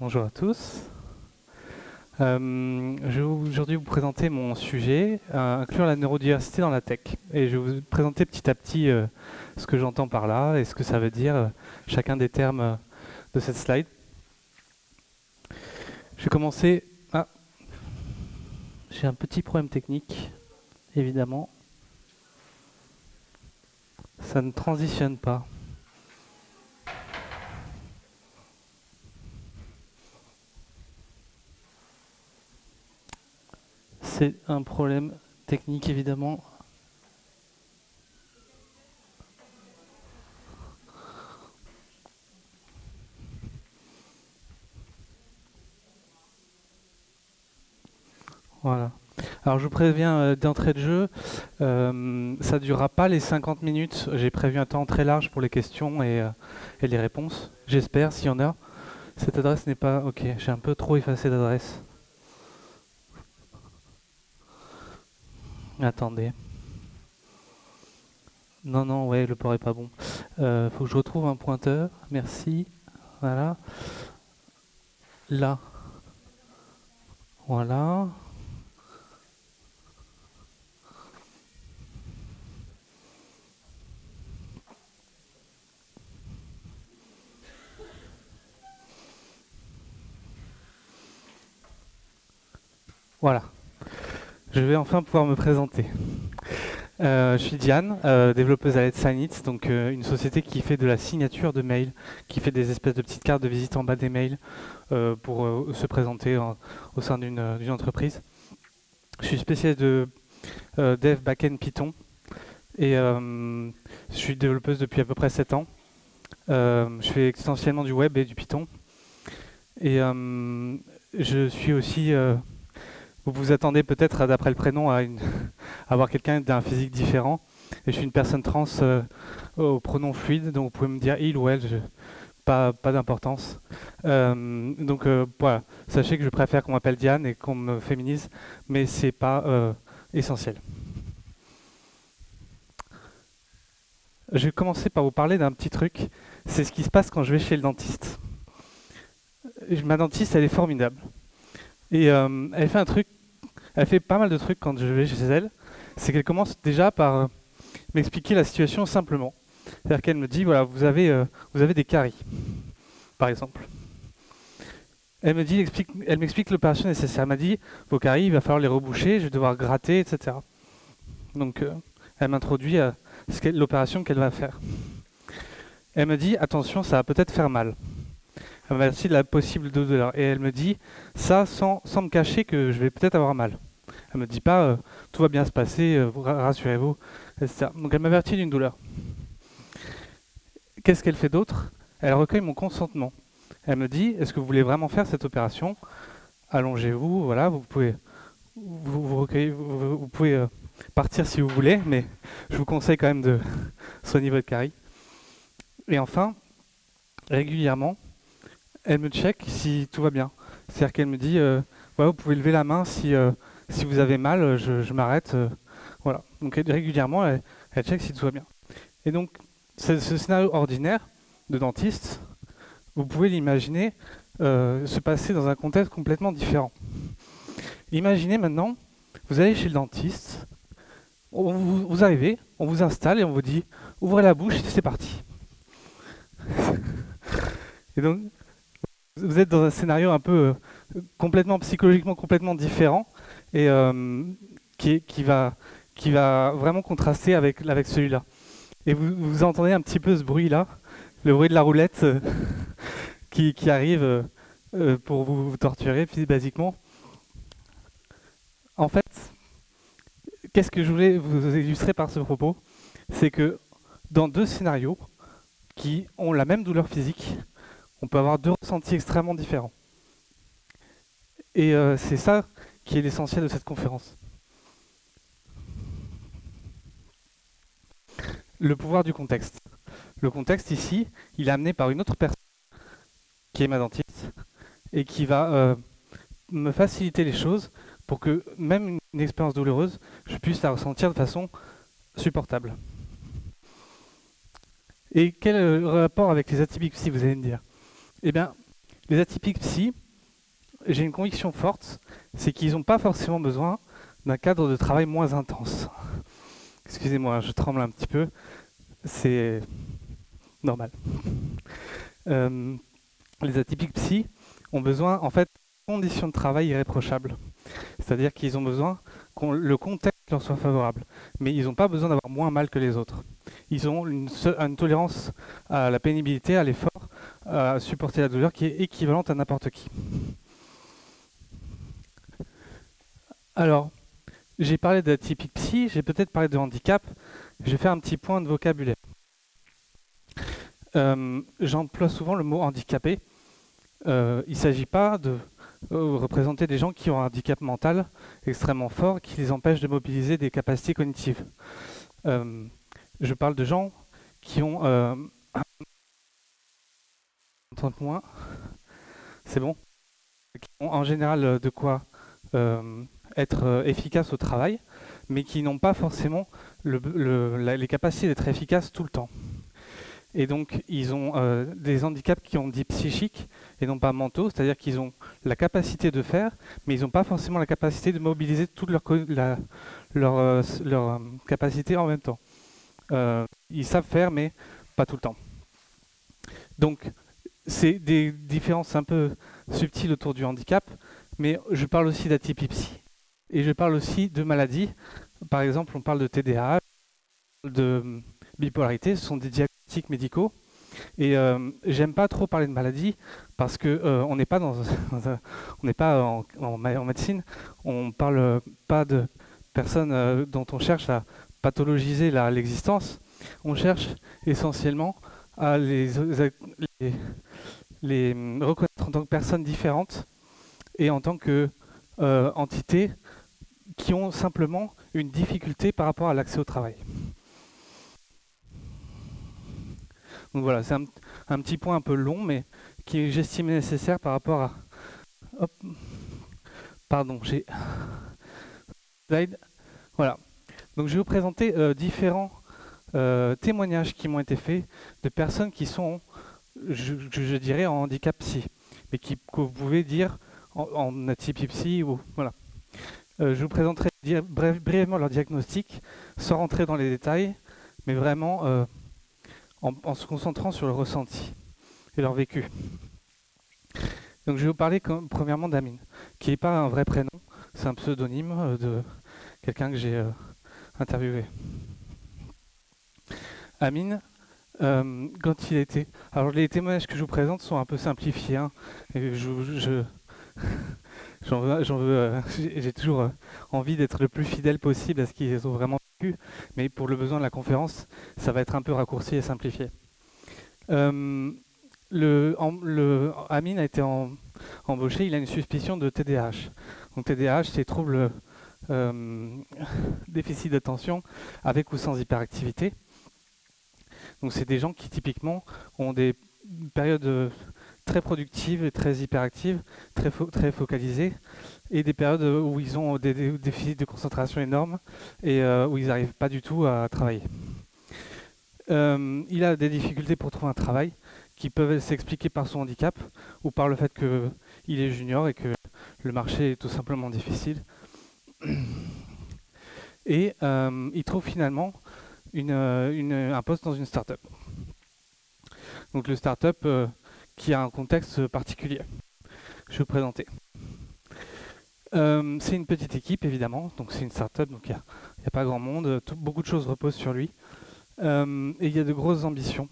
Bonjour à tous. Je vais aujourd'hui vous présenter mon sujet, inclure la neurodiversité dans la tech. Et je vais vous présenter petit à petit ce que j'entends par là et ce que ça veut dire, chacun des termes de cette slide. Je vais commencer... Ah, j'ai un petit problème technique, évidemment. Ça ne transitionne pas. C'est un problème technique, évidemment. Voilà. Alors je vous préviens d'entrée de jeu, ça ne durera pas les 50 minutes. J'ai prévu un temps très large pour les questions et les réponses. J'espère, s'il y en a. Cette adresse n'est pas... Ok, j'ai un peu trop effacé d'adresse. Attendez. Non, ouais, le port est pas bon. Faut que je retrouve un pointeur. Merci. Voilà. Là. Voilà. Voilà. Je vais enfin pouvoir me présenter. Je suis Diane, développeuse à Let's Sign It, donc une société qui fait de la signature de mail, qui fait des espèces de petites cartes de visite en bas des mails pour se présenter au sein d'une entreprise. Je suis spécialiste de Dev Backend Python et je suis développeuse depuis à peu près 7 ans. Je fais essentiellement du web et du Python. Et je suis aussi... vous vous attendez peut-être, d'après le prénom, à avoir quelqu'un d'un physique différent. Et je suis une personne trans au pronom fluide, donc vous pouvez me dire il ou elle, pas d'importance. Voilà, sachez que je préfère qu'on m'appelle Diane et qu'on me féminise, mais c'est pas essentiel. Je vais commencer par vous parler d'un petit truc. C'est ce qui se passe quand je vais chez le dentiste. Ma dentiste, elle est formidable. Et elle fait un truc, elle fait pas mal de trucs quand je vais chez elle. C'est qu'elle commence déjà par m'expliquer la situation simplement. C'est-à-dire qu'elle me dit, voilà, vous avez des caries, par exemple. Elle m'explique l'opération nécessaire. Elle m'a dit, vos caries, il va falloir les reboucher, je vais devoir gratter, etc. Donc, elle m'introduit à l'opération qu'elle va faire. Elle me dit, attention, ça va peut-être faire mal. Elle m'avertit de la possible douleur. Et elle me dit, ça sans me cacher que je vais peut-être avoir mal. Elle me dit pas, tout va bien se passer, rassurez-vous, etc. Donc elle m'avertit d'une douleur. Qu'est-ce qu'elle fait d'autre? Elle recueille mon consentement. Elle me dit, est-ce que vous voulez vraiment faire cette opération? Allongez-vous, voilà, vous pouvez vous pouvez partir si vous voulez, mais je vous conseille quand même de soigner votre carie. Et enfin, régulièrement, elle me check si tout va bien. C'est-à-dire qu'elle me dit, voilà, vous pouvez lever la main si vous avez mal, je m'arrête. Voilà. Donc régulièrement, elle check si tout va bien. Et donc, ce scénario ordinaire de dentiste, vous pouvez l'imaginer se passer dans un contexte complètement différent. Imaginez maintenant, vous allez chez le dentiste, vous arrivez, on vous installe et on vous dit ouvrez la bouche et c'est parti. Et donc, vous êtes dans un scénario un peu psychologiquement complètement différent et qui va vraiment contraster avec celui-là. Et vous entendez un petit peu ce bruit-là, le bruit de la roulette qui arrive pour vous torturer, basiquement. En fait, qu'est-ce que je voulais vous illustrer par ce propos? C'est que dans deux scénarios qui ont la même douleur physique, on peut avoir deux ressentis extrêmement différents. Et c'est ça qui est l'essentiel de cette conférence. Le pouvoir du contexte. Le contexte ici, il est amené par une autre personne, qui est ma dentiste, et qui va me faciliter les choses pour que même une expérience douloureuse, je puisse la ressentir de façon supportable. Et quel est le rapport avec les atypiques psy, vous allez me dire? Eh bien, Les atypiques psy, j'ai une conviction forte, c'est qu'ils n'ont pas forcément besoin d'un cadre de travail moins intense. Excusez-moi, je tremble un petit peu, c'est normal. Les atypiques psy ont besoin, en fait, de conditions de travail irréprochables. C'est-à-dire qu'ils ont besoin que le contexte leur soit favorable. Mais ils n'ont pas besoin d'avoir moins mal que les autres. Ils ont une tolérance à la pénibilité, à l'effort, à supporter la douleur qui est équivalente à n'importe qui. Alors, j'ai parlé d'atypique psy, j'ai peut-être parlé de handicap. Je vais faire un petit point de vocabulaire. J'emploie souvent le mot handicapé. Il ne s'agit pas de représenter des gens qui ont un handicap mental extrêmement fort qui les empêche de mobiliser des capacités cognitives. Je parle de gens qui ont moins, c'est bon, qui ont en général de quoi être efficaces au travail, mais qui n'ont pas forcément les capacités d'être efficaces tout le temps. Et donc, ils ont des handicaps qui ont dit psychiques et non pas mentaux, c'est-à-dire qu'ils ont la capacité de faire, mais ils n'ont pas forcément la capacité de mobiliser toute leur capacité en même temps. Ils savent faire, mais pas tout le temps. Donc, c'est des différences un peu subtiles autour du handicap, mais je parle aussi d'atypie psy, et je parle aussi de maladies. Par exemple, on parle de TDAH, de bipolarité, ce sont des diagnostics médicaux. Et j'aime pas trop parler de maladie parce que on n'est pas on n'est pas en médecine, on parle pas de personnes dont on cherche à pathologiser l'existence. On cherche essentiellement à les reconnaître en tant que personnes différentes et en tant que entités qui ont simplement une difficulté par rapport à l'accès au travail. Donc voilà, c'est un petit point un peu long, mais qui j'estimais nécessaire par rapport à... Hop. Pardon, j'ai... Slide. Voilà. Donc je vais vous présenter différents témoignages qui m'ont été faits de personnes qui sont, je dirais, en handicap psy, mais que vous pouvez dire en atypie psy ou... Voilà. Je vous présenterai brièvement leur diagnostic, sans rentrer dans les détails, mais vraiment... en se concentrant sur le ressenti et leur vécu. Donc je vais vous parler premièrement d'Amine, qui n'est pas un vrai prénom, c'est un pseudonyme de quelqu'un que j'ai interviewé. Amine, quand il était... Alors les témoignages que je vous présente sont un peu simplifiés, hein, et j'ai toujours envie d'être le plus fidèle possible à ce qu'ils ont vraiment vécu, mais pour le besoin de la conférence, ça va être un peu raccourci et simplifié. Amine a été embauché, il a une suspicion de TDAH. Donc TDAH, c'est trouble déficit d'attention avec ou sans hyperactivité. Donc c'est des gens qui typiquement ont des périodes très productives et très hyperactives, très focalisées, et des périodes où ils ont des déficits de concentration énormes et où ils n'arrivent pas du tout à travailler. Il a des difficultés pour trouver un travail qui peuvent s'expliquer par son handicap ou par le fait qu'il est junior et que le marché est tout simplement difficile. Et il trouve finalement un poste dans une start-up. Donc le start-up qui a un contexte particulier. Je vais vous présenter. C'est une petite équipe évidemment, donc c'est une start-up, donc il n'y a pas grand monde, beaucoup de choses reposent sur lui. Et il y a de grosses ambitions.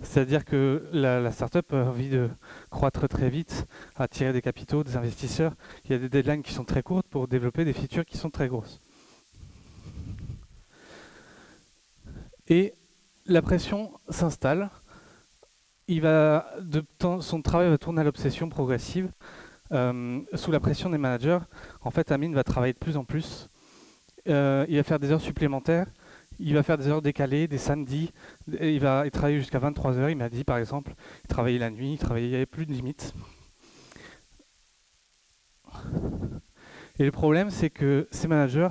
C'est-à-dire que la start-up a envie de croître très vite, attirer des capitaux, des investisseurs. Il y a des deadlines qui sont très courtes pour développer des features qui sont très grosses. Et la pression s'installe. Son travail va tourner à l'obsession progressive. Sous la pression des managers, en fait, Amine va travailler de plus en plus. Il va faire des heures supplémentaires. Il va faire des heures décalées, des samedis. Il travaille jusqu'à 23 heures, il m'a dit par exemple. Il travaillait la nuit, il n'y avait plus de limite. Et le problème, c'est que ces managers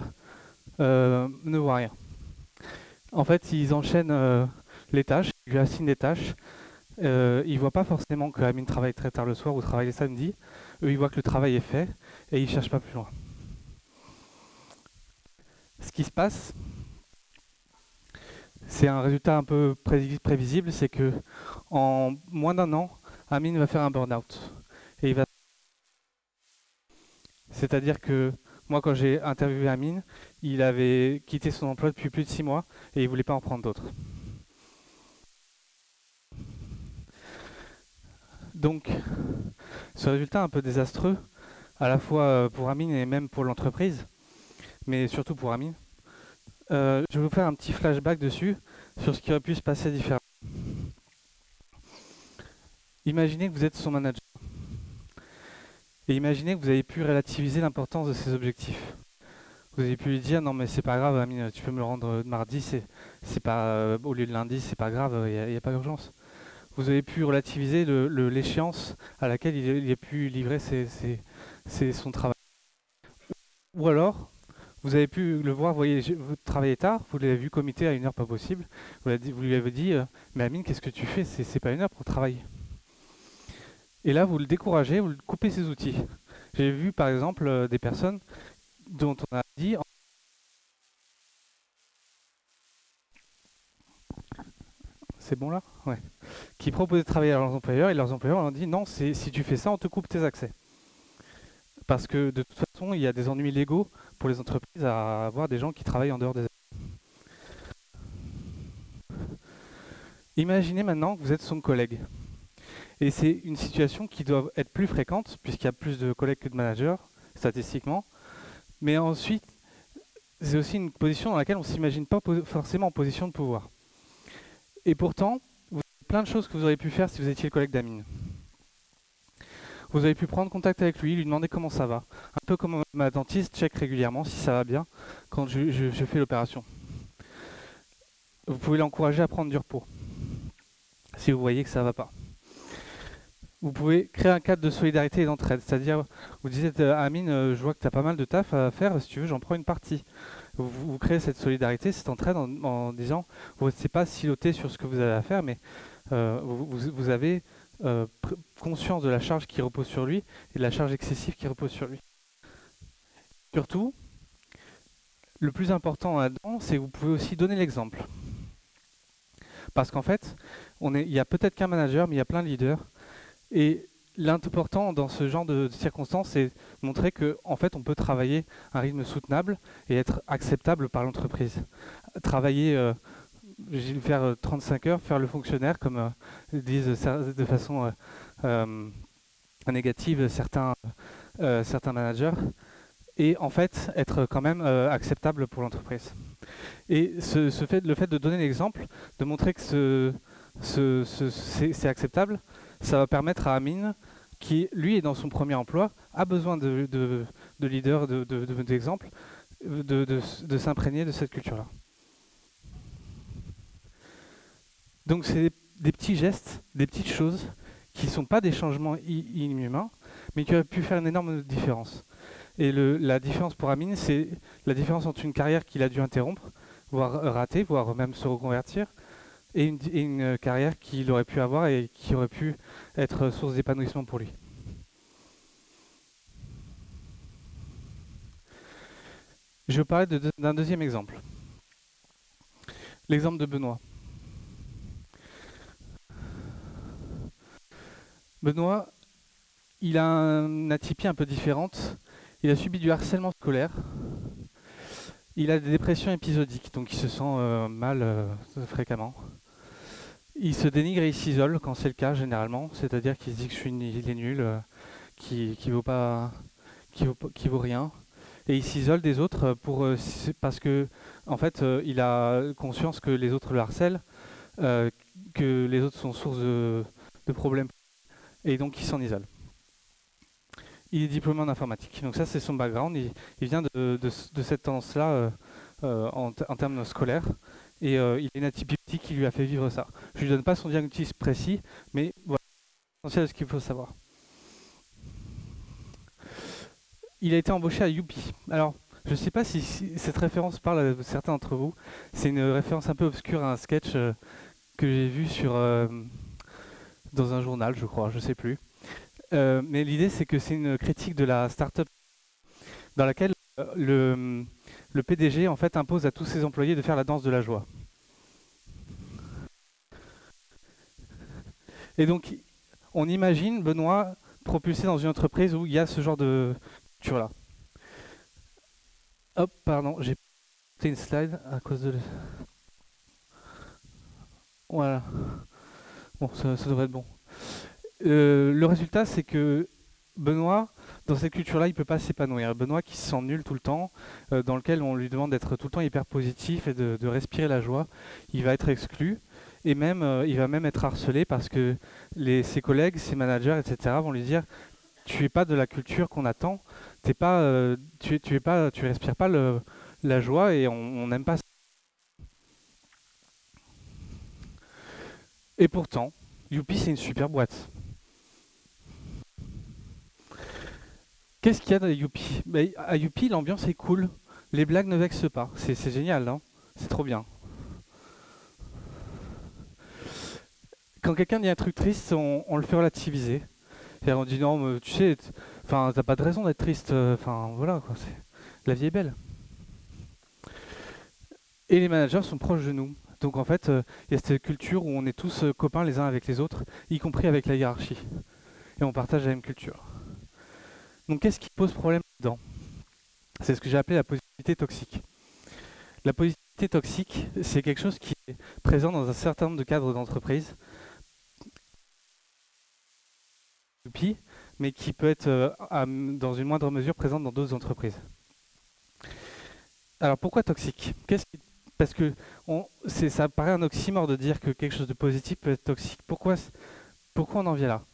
ne voient rien. En fait, ils enchaînent les tâches, ils lui assignent des tâches. ils voient pas forcément que Amine travaille très tard le soir ou travaille les samedis. Eux, ils voient que le travail est fait et ils cherchent pas plus loin. Ce qui se passe, c'est un résultat un peu prévisible, c'est que en moins d'un an, Amine va faire un burn-out. Et c'est-à-dire que moi, quand j'ai interviewé Amine, il avait quitté son emploi depuis plus de 6 mois et il voulait pas en prendre d'autres. Donc, ce résultat un peu désastreux, à la fois pour Amine et même pour l'entreprise, mais surtout pour Amine, je vais vous faire un petit flashback dessus, sur ce qui aurait pu se passer différemment. Imaginez que vous êtes son manager. Et imaginez que vous avez pu relativiser l'importance de ses objectifs. Vous avez pu lui dire non mais c'est pas grave Amine, tu peux me le rendre mardi, c'est pas au lieu de lundi, c'est pas grave, il n'y a pas d'urgence. Vous avez pu relativiser l'échéance à laquelle il a pu livrer son travail. Ou alors, vous avez pu le voir, vous travaillez tard, vous l'avez vu committé à une heure pas possible, vous lui avez dit mais Amine, qu'est-ce que tu fais, c'est pas une heure pour travailler. Et là, vous le découragez, vous le coupez ses outils. J'ai vu par exemple des personnes dont on a dit c'est bon là, ouais, qui proposaient de travailler à leurs employeurs et leurs employeurs leur ont dit non, si tu fais ça, on te coupe tes accès. Parce que de toute façon, il y a des ennuis légaux pour les entreprises à avoir des gens qui travaillent en dehors des... Imaginez maintenant que vous êtes son collègue. Et c'est une situation qui doit être plus fréquente, puisqu'il y a plus de collègues que de managers, statistiquement. Mais ensuite, c'est aussi une position dans laquelle on ne s'imagine pas forcément en position de pouvoir. Et pourtant, vous avez plein de choses que vous auriez pu faire si vous étiez le collègue d'Amine. Vous avez pu prendre contact avec lui demander comment ça va. Un peu comme ma dentiste check régulièrement si ça va bien quand je fais l'opération. Vous pouvez l'encourager à prendre du repos si vous voyez que ça ne va pas. Vous pouvez créer un cadre de solidarité et d'entraide, c'est-à-dire vous dites Amine, je vois que tu as pas mal de taf à faire, si tu veux j'en prends une partie. Vous créez cette solidarité, cette entraide en disant vous n'êtes pas siloté sur ce que vous avez à faire, mais vous avez conscience de la charge qui repose sur lui et de la charge excessive qui repose sur lui. Surtout, le plus important là-dedans, c'est que vous pouvez aussi donner l'exemple. Parce qu'en fait, il y a peut-être qu'un manager, mais il y a plein de leaders. Et l'important dans ce genre de circonstances, c'est de montrer qu'en fait, on peut travailler à un rythme soutenable et être acceptable par l'entreprise. Travailler, faire 35 heures, faire le fonctionnaire, comme disent de façon négative certains managers, et en fait être quand même acceptable pour l'entreprise. Et le fait de donner l'exemple, de montrer que c'est acceptable, ça va permettre à Amine, qui lui est dans son premier emploi, a besoin de leaders, d'exemples, de s'imprégner de cette culture-là. Donc c'est des petits gestes, des petites choses qui ne sont pas des changements inhumains, mais qui auraient pu faire une énorme différence. Et la différence pour Amine, c'est la différence entre une carrière qu'il a dû interrompre, voire rater, voire même se reconvertir, et une carrière qu'il aurait pu avoir et qui aurait pu être source d'épanouissement pour lui. Je vais vous parler d'un deuxième exemple. L'exemple de Benoît. Benoît, il a une atypie un peu différente. Il a subi du harcèlement scolaire. Il a des dépressions épisodiques, donc il se sent mal fréquemment. Il se dénigre et il s'isole quand c'est le cas généralement, c'est-à-dire qu'il se dit qu'il est nul, qu'il vaut rien. Et il s'isole des autres parce que en fait il a conscience que les autres le harcèlent, que les autres sont source de problèmes, et donc il s'en isole. Il est diplômé en informatique, donc ça c'est son background, il vient de cette tendance-là en termes scolaires, et il a une atypie qui lui a fait vivre ça. Je ne lui donne pas son diagnostic précis, mais voilà l'essentiel de ce qu'il faut savoir. Il a été embauché à Youpi. Alors, je ne sais pas si cette référence parle à certains d'entre vous. C'est une référence un peu obscure à un sketch que j'ai vu dans un journal, je crois, je sais plus. Mais l'idée, c'est que c'est une critique de la start-up dans laquelle le PDG en fait impose à tous ses employés de faire la danse de la joie. Et donc, on imagine Benoît propulsé dans une entreprise où il y a ce genre de culture-là. Hop, pardon, j'ai fait une slide à cause de... Voilà. Bon, ça devrait être bon. Le résultat, c'est que Benoît, dans cette culture-là, il ne peut pas s'épanouir. Benoît qui se sent nul tout le temps, dans lequel on lui demande d'être tout le temps hyper positif et de respirer la joie, il va être exclu. Et même, il va même être harcelé parce que ses collègues, ses managers, etc. vont lui dire tu es pas de la culture qu'on attend, t'es pas, tu respires pas la joie et on n'aime pas ça. Et pourtant, Youpi c'est une super boîte. Qu'est-ce qu'il y a dans Youpi? À Youpi, l'ambiance est cool. Les blagues ne vexent pas. C'est génial, hein. C'est trop bien. Quand quelqu'un dit un truc triste, on le fait relativiser. On dit non, mais tu sais, enfin, t'as pas de raison d'être triste. Enfin, voilà, quoi. La vie est belle. Et les managers sont proches de nous. Donc en fait, il y a cette culture où on est tous copains les uns avec les autres, y compris avec la hiérarchie. Et on partage la même culture. Donc qu'est-ce qui pose problème là-dedans? C'est ce que j'ai appelé la positivité toxique. La positivité toxique, c'est quelque chose qui est présent dans un certain nombre de cadres d'entreprise, mais qui peut être dans une moindre mesure présente dans d'autres entreprises. Alors pourquoi toxique? Parce que ça paraît un oxymore de dire que quelque chose de positif peut être toxique. Pourquoi on en vient là?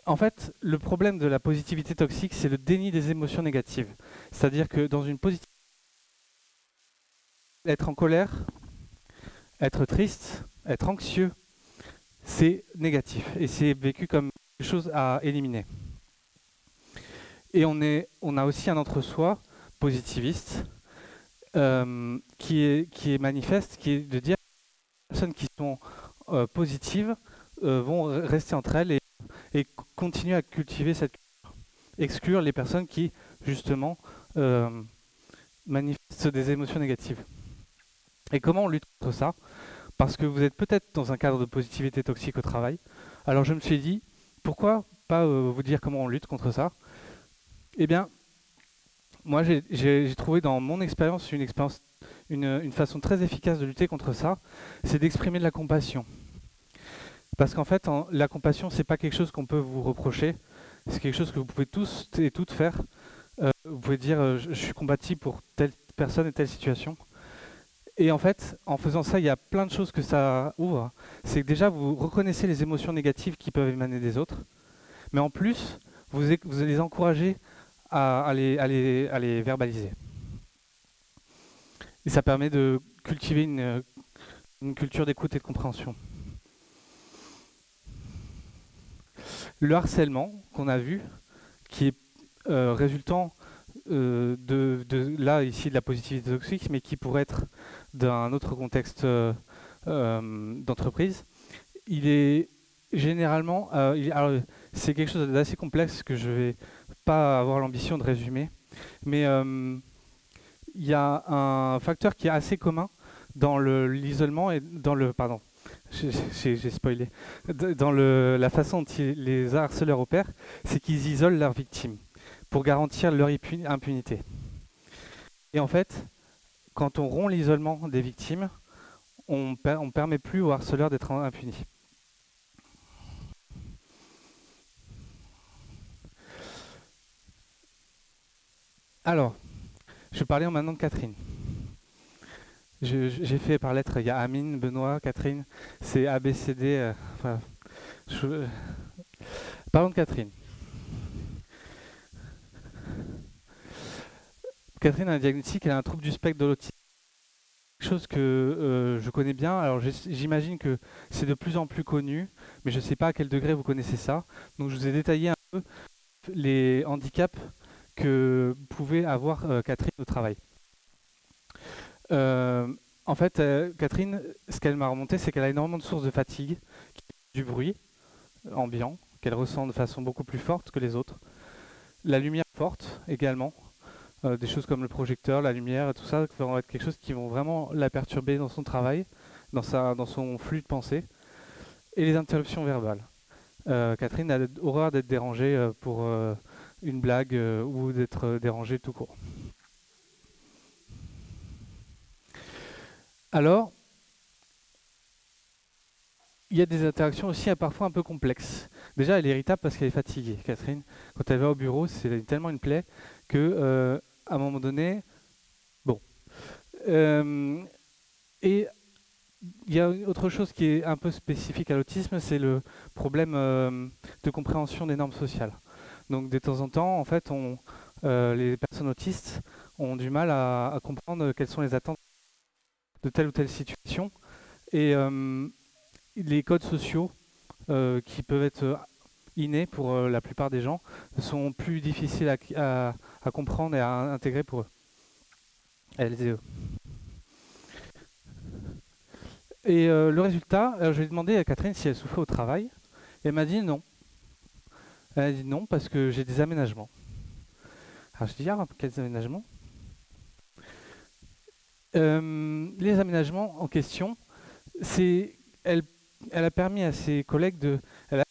En fait, le problème de la positivité toxique, c'est le déni des émotions négatives. C'est-à-dire que dans une positivité, être en colère, être triste, être anxieux, c'est négatif et c'est vécu comme quelque chose à éliminer. Et on a aussi un entre-soi positiviste qui est manifeste, qui est de dire que les personnes qui sont positives vont rester entre elles et continuer à cultiver cette culture. Exclure les personnes qui, justement, manifestent des émotions négatives. Et comment on lutte contre ça? Parce que vous êtes peut-être dans un cadre de positivité toxique au travail. Alors je me suis dit, pourquoi pas vous dire comment on lutte contre ça? Eh bien, moi j'ai trouvé dans mon expérience une façon très efficace de lutter contre ça, c'est d'exprimer de la compassion. Parce qu'en fait, la compassion, c'est pas quelque chose qu'on peut vous reprocher, c'est quelque chose que vous pouvez tous et toutes faire. Vous pouvez dire, je suis compatible pour telle personne et telle situation. Et en fait, en faisant ça, il y a plein de choses que ça ouvre. C'est que déjà, vous reconnaissez les émotions négatives qui peuvent émaner des autres, mais en plus, vous les encouragez à les verbaliser. Et ça permet de cultiver une culture d'écoute et de compréhension. Le harcèlement qu'on a vu, qui est résultant là ici de la positivité toxique, mais qui pourrait être d'un autre contexte d'entreprise, il est généralement, c'est quelque chose d'assez complexe que je vais pas avoir l'ambition de résumer, mais il y a un facteur qui est assez commun dans l'isolement et dans le, pardon, j'ai spoilé, dans la façon dont les harceleurs opèrent, c'est qu'ils isolent leurs victimes pour garantir leur impunité. Et en fait, quand on rompt l'isolement des victimes, on ne permet plus aux harceleurs d'être impunis. Alors, je vais parler maintenant de Catherine. J'ai fait par lettres, il y a Amine, Benoît, Catherine, c'est A, B, C, D. Voilà. Parlons de Catherine. Catherine a un diagnostic, elle a un trouble du spectre de l'autisme. Quelque chose que je connais bien, alors j'imagine que c'est de plus en plus connu, mais je ne sais pas à quel degré vous connaissez ça. Donc je vous ai détaillé un peu les handicaps que pouvait avoir Catherine au travail. En fait, Catherine, ce qu'elle m'a remonté, c'est qu'elle a énormément de sources de fatigue, du bruit, ambiant, qu'elle ressent de façon beaucoup plus forte que les autres. La lumière forte également, des choses comme le projecteur, la lumière, tout ça vont être quelque chose qui vont vraiment la perturber dans son travail, dans son flux de pensée. Et les interruptions verbales. Catherine a horreur d'être dérangée pour une blague ou d'être dérangée tout court. Alors, il y a des interactions aussi parfois un peu complexes. Déjà, elle est irritable parce qu'elle est fatiguée, Catherine. Quand elle va au bureau, c'est tellement une plaie que, à un moment donné, bon. Et il y a autre chose qui est un peu spécifique à l'autisme, c'est le problème de compréhension des normes sociales. Donc, de temps en temps, en fait, les personnes autistes ont du mal à comprendre quelles sont les attentes de telle ou telle situation. Et les codes sociaux qui peuvent être innés pour la plupart des gens sont plus difficiles à comprendre et à intégrer pour eux. Elles et eux. Et le résultat, je lui ai demandé à Catherine si elle souffrait au travail. Et elle m'a dit non. Elle a dit non parce que j'ai des aménagements. Alors je dis ah, quels aménagements? Les aménagements en question, elle a permis à ses collègues elle a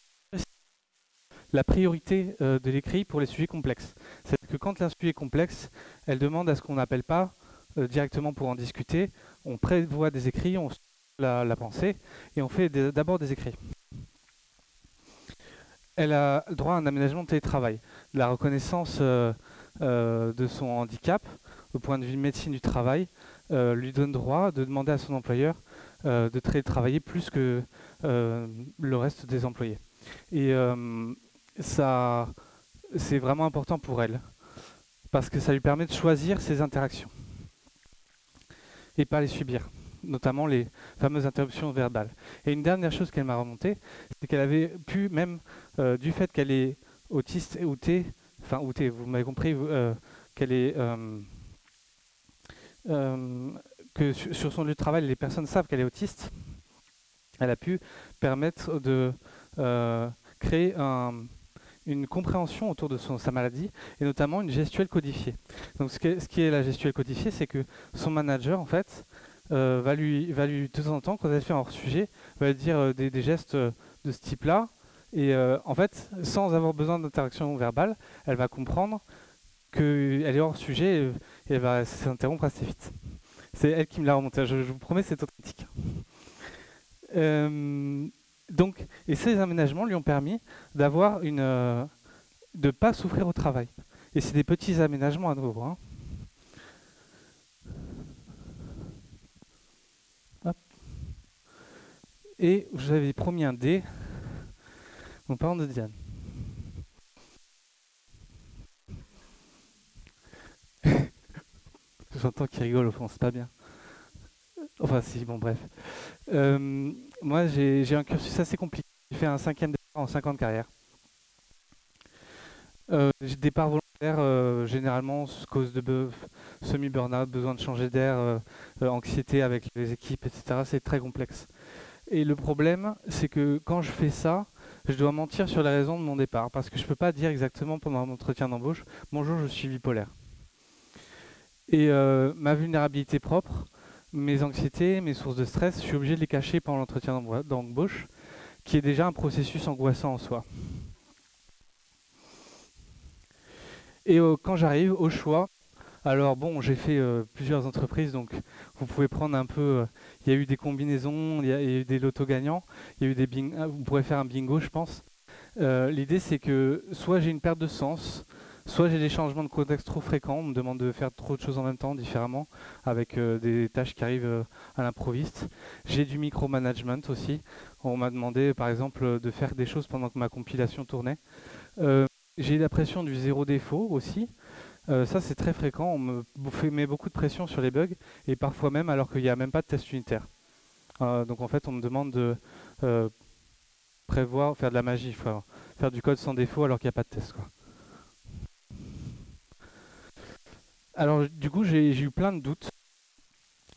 la priorité de l'écrit pour les sujets complexes. C'est-à-dire que quand un sujet est complexe, elle demande à ce qu'on n'appelle pas directement pour en discuter. On prévoit des écrits, on la pensée et on fait d'abord des écrits. Elle a le droit à un aménagement de télétravail, la reconnaissance de son handicap au point de vue médecine du travail lui donne droit de demander à son employeur de télétravailler plus que le reste des employés. Et ça, c'est vraiment important pour elle parce que ça lui permet de choisir ses interactions et pas les subir, notamment les fameuses interruptions verbales. Et une dernière chose qu'elle m'a remontée, c'est qu'elle avait pu, même du fait qu'elle est autiste et outé, enfin outé, vous m'avez compris, qu'elle est que sur son lieu de travail, les personnes savent qu'elle est autiste, elle a pu permettre de créer une compréhension autour de sa maladie, et notamment une gestuelle codifiée. Donc ce qui est la gestuelle codifiée, c'est que son manager, en fait, va lui, de temps en temps, quand elle fait un hors-sujet, va lui dire des gestes de ce type-là, et en fait, sans avoir besoin d'interaction verbale, elle va comprendre qu'elle est hors-sujet, et elle va s'interrompre assez vite. C'est elle qui me l'a remonté, je vous promets, c'est authentique. Donc, et ces aménagements lui ont permis d'avoir de ne pas souffrir au travail. Et c'est des petits aménagements à nouveau. Hein. Et je vous avais promis un dé. Mon parent de Diane. J'entends qu'il rigole au fond, c'est pas bien. Enfin si, bon bref. Moi j'ai un cursus assez compliqué. J'ai fait un 5e départ en 5 ans de carrière. J'ai départ volontaire, généralement cause de semi-burnout, besoin de changer d'air, anxiété avec les équipes, etc. C'est très complexe. Et le problème, c'est que quand je fais ça, je dois mentir sur les raisons de mon départ, parce que je ne peux pas dire exactement pendant mon entretien d'embauche, bonjour, je suis bipolaire. Et ma vulnérabilité propre, mes anxiétés, mes sources de stress, je suis obligé de les cacher pendant l'entretien d'embauche, qui est déjà un processus angoissant en soi. Et quand j'arrive au choix, alors bon, j'ai fait plusieurs entreprises, donc vous pouvez prendre un peu. Il y a eu des combinaisons, il y a eu des lotos gagnants, il y a eu des vous pourrez faire un bingo, je pense. L'idée, c'est que soit j'ai une perte de sens, soit j'ai des changements de contexte trop fréquents, on me demande de faire trop de choses en même temps, différemment, avec des tâches qui arrivent à l'improviste. J'ai du micromanagement aussi. On m'a demandé, par exemple, de faire des choses pendant que ma compilation tournait. J'ai la pression du zéro défaut aussi. Ça, c'est très fréquent. On me met beaucoup de pression sur les bugs, et parfois même alors qu'il n'y a même pas de test unitaire. Donc en fait, on me demande de prévoir, faire de la magie, faire du code sans défaut alors qu'il n'y a pas de test. Quoi. Alors du coup, j'ai eu plein de doutes.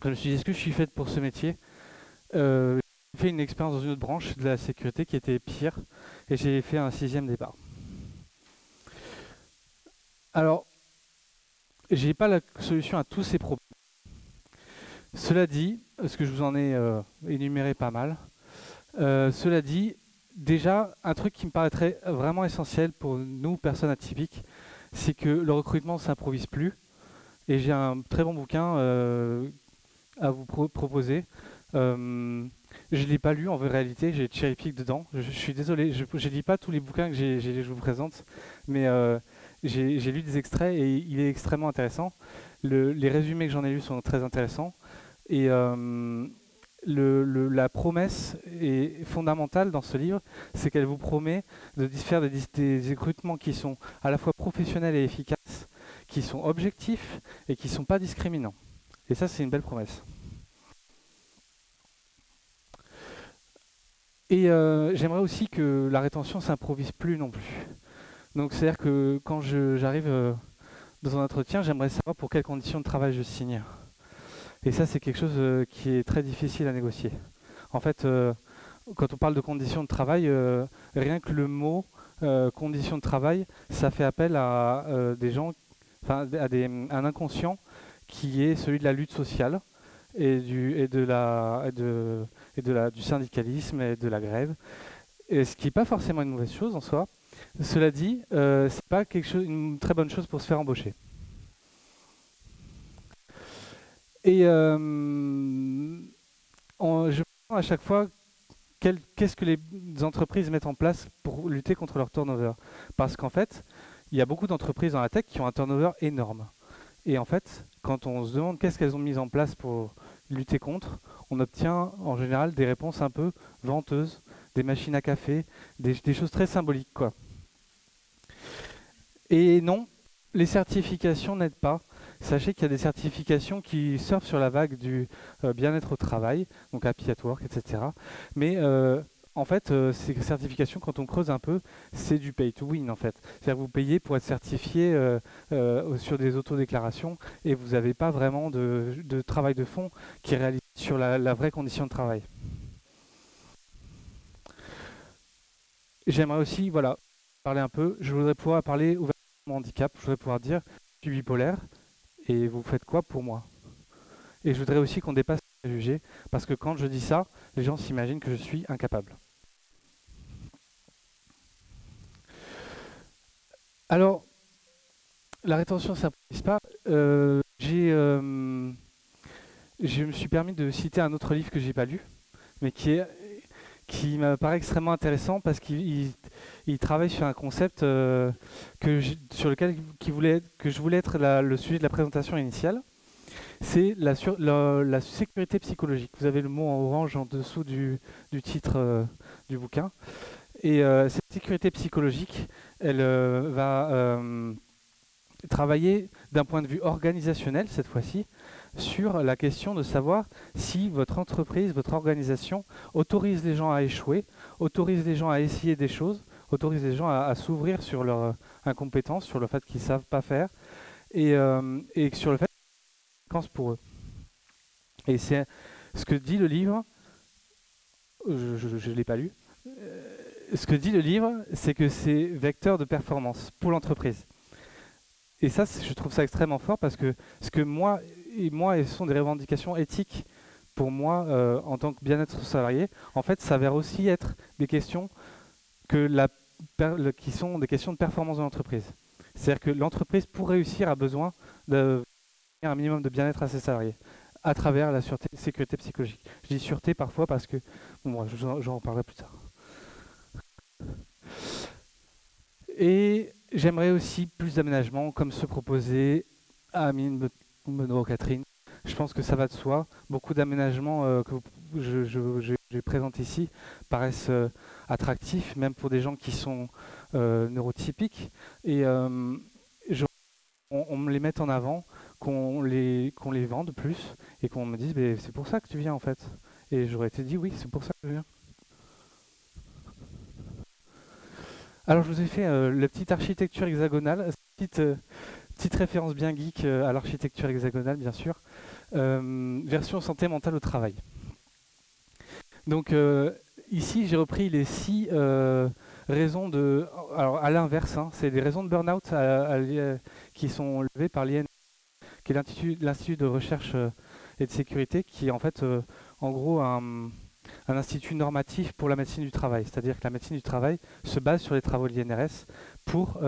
Je me suis dit, est-ce que je suis faite pour ce métier j'ai fait une expérience dans une autre branche de la sécurité qui était pire, et j'ai fait un 6e départ. Alors, j'ai pas la solution à tous ces problèmes. Cela dit, parce que je vous en ai énuméré pas mal, cela dit, déjà, un truc qui me paraîtrait vraiment essentiel pour nous, personnes atypiques, c'est que le recrutement ne s'improvise plus. Et j'ai un très bon bouquin à vous proposer. Je ne l'ai pas lu en réalité, j'ai cherry pick dedans. Je suis désolé, je ne lis pas tous les bouquins que je vous présente, mais j'ai lu des extraits et il est extrêmement intéressant. Les résumés que j'en ai lus sont très intéressants. Et la promesse est fondamentale dans ce livre, c'est qu'elle vous promet de faire des recrutements qui sont à la fois professionnels et efficaces, qui sont objectifs et qui ne sont pas discriminants. Et ça, c'est une belle promesse. Et j'aimerais aussi que la rétention ne s'improvise plus non plus. Donc c'est-à-dire que quand j'arrive dans un entretien, j'aimerais savoir pour quelles conditions de travail je signe. Et ça, c'est quelque chose qui est très difficile à négocier. En fait, quand on parle de conditions de travail, rien que le mot conditions de travail, ça fait appel à des gens, à un inconscient qui est celui de la lutte sociale et du syndicalisme et de la grève. Et ce qui n'est pas forcément une mauvaise chose en soi. Cela dit, c'est pas une très bonne chose pour se faire embaucher. Et je pense à chaque fois qu'est-ce que les entreprises mettent en place pour lutter contre leur turnover. Parce qu'en fait, il y a beaucoup d'entreprises dans la tech qui ont un turnover énorme. Et en fait, quand on se demande qu'est-ce qu'elles ont mis en place pour lutter contre, on obtient en général des réponses un peu venteuses, des machines à café, des choses très symboliques, quoi. Et non, les certifications n'aident pas. Sachez qu'il y a des certifications qui surfent sur la vague du bien-être au travail, donc Happy at Work, etc. Mais en fait, ces certifications, quand on creuse un peu, c'est du pay to win en fait. C'est-à-dire que vous payez pour être certifié sur des autodéclarations et vous n'avez pas vraiment de travail de fond qui est réalisé sur la vraie condition de travail. J'aimerais aussi, voilà, parler un peu. Je voudrais pouvoir parler ouvertement de mon handicap. Je voudrais pouvoir dire, je suis bipolaire et vous faites quoi pour moi? Et je voudrais aussi qu'on dépasse les préjugés, parce que quand je dis ça, les gens s'imaginent que je suis incapable. Alors, la rétention ne s'improvise pas. Je me suis permis de citer un autre livre que j'ai pas lu, mais qui me paraît extrêmement intéressant parce qu'il travaille sur un concept sur lequel que je voulais être le sujet de la présentation initiale. C'est la sécurité psychologique. Vous avez le mot en orange en dessous du titre du bouquin. Et cette sécurité psychologique, elle va travailler d'un point de vue organisationnel, cette fois-ci, sur la question de savoir si votre entreprise, votre organisation autorise les gens à échouer, autorise les gens à essayer des choses, autorise les gens à s'ouvrir sur leur incompétence, sur le fait qu'ils ne savent pas faire, et sur le fait pour eux. Et c'est ce que dit le livre, je ne l'ai pas lu, ce que dit le livre, c'est que c'est vecteur de performance pour l'entreprise. Et ça, je trouve ça extrêmement fort parce que ce que moi, ce sont des revendications éthiques pour moi en tant que bien-être salarié. En fait, ça va aussi être des questions qui sont des questions de performance de l'entreprise. C'est-à-dire que l'entreprise, pour réussir, a besoin de un minimum de bien-être à ses salariés à travers la sécurité psychologique. Je dis sûreté parfois parce que, bon, j'en parlerai plus tard. Et j'aimerais aussi plus d'aménagements comme ceux proposés à Amine, Benoît, Catherine. Je pense que ça va de soi. Beaucoup d'aménagements que je présente ici paraissent attractifs, même pour des gens qui sont neurotypiques. Et on me les mette en avant, qu'on les vende plus et qu'on me dise c'est pour ça que tu viens en fait. Et j'aurais été dit oui, c'est pour ça que je viens. Alors je vous ai fait la petite architecture hexagonale, petite référence bien geek à l'architecture hexagonale bien sûr, version santé mentale au travail. Donc ici, j'ai repris les 6 raisons de... Alors à l'inverse, hein, c'est des raisons de burn-out qui sont levées par l'IN, qui est l'Institut de recherche et de sécurité, qui est en fait, en gros, un institut normatif pour la médecine du travail. C'est-à-dire que la médecine du travail se base sur les travaux de l'INRS pour